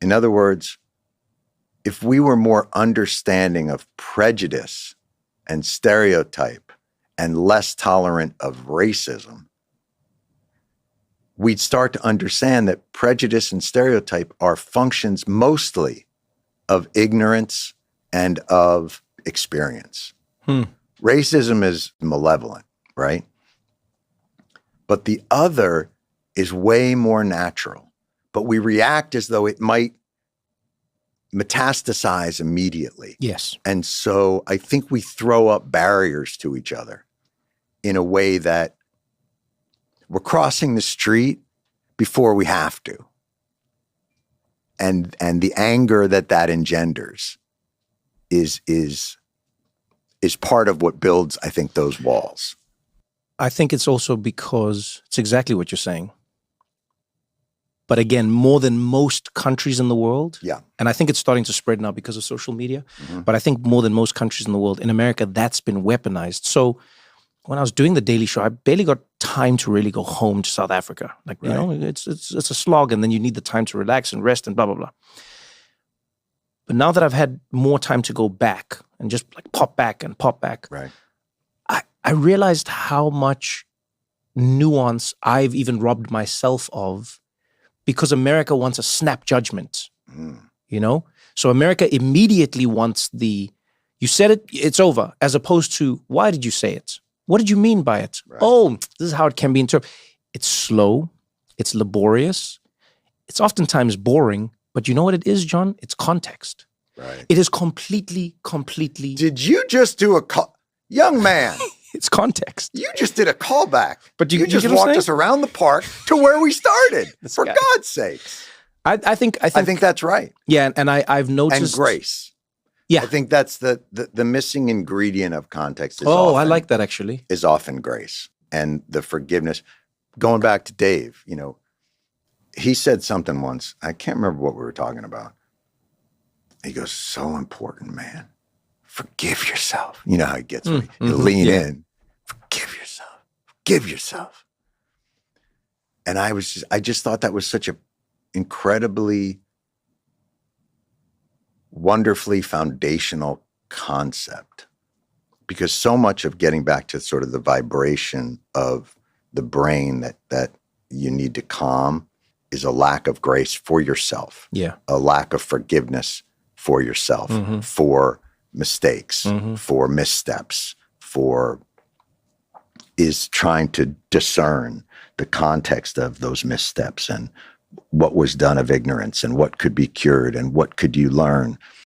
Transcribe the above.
In other words, if we were more understanding of prejudice and stereotype and less tolerant of racism, we'd start to understand that prejudice and stereotype are functions mostly of ignorance and of experience. Racism is malevolent, right? But the other is way more natural. But we react as though it might metastasize immediately. Yes. And so I think we throw up barriers to each other in a way that we're crossing the street before we have to. And the anger that engenders is part of what builds, I think, those walls. I think it's also because it's exactly what you're saying. But again, more than most countries in the world. Yeah. And I think it's starting to spread now because of social media. But I think more than most countries in the world, in America, that's been weaponized. So when I was doing the Daily Show, I barely got time to really go home to South Africa. Like, you know, it's a slog, and then you need the time to relax and rest and blah, blah, blah. But now that I've had more time to go back and just like pop back, Right. I realized how much nuance I've even robbed myself of because America wants a snap judgment, you know? So America immediately wants you said it, it's over, as opposed to, why did you say it? What did you mean by it? Right. Oh, this is how it can be interpreted. It's slow, it's laborious, it's oftentimes boring, but you know what it is, John? It's context. Right. It is completely. Did you just do young man? It's context. You just did a callback. But you just walked us around the park to where we started. For God's sakes. I think that's right. Yeah, and I've noticed. And grace. Yeah. I think that's the missing ingredient of context. I like that actually. Is often grace and the forgiveness. Going back to Dave, you know, he said something once. I can't remember what we were talking about. He goes, so important, man. Forgive yourself. You know how he gets me. You lean in. Forgive yourself. And I just thought that was such a incredibly, wonderfully foundational concept. Because so much of getting back to sort of the vibration of the brain that you need to calm is a lack of grace for yourself. Yeah. A lack of forgiveness for yourself, for mistakes, for missteps, is trying to discern the context of those missteps and what was done of ignorance and what could be cured and what could you learn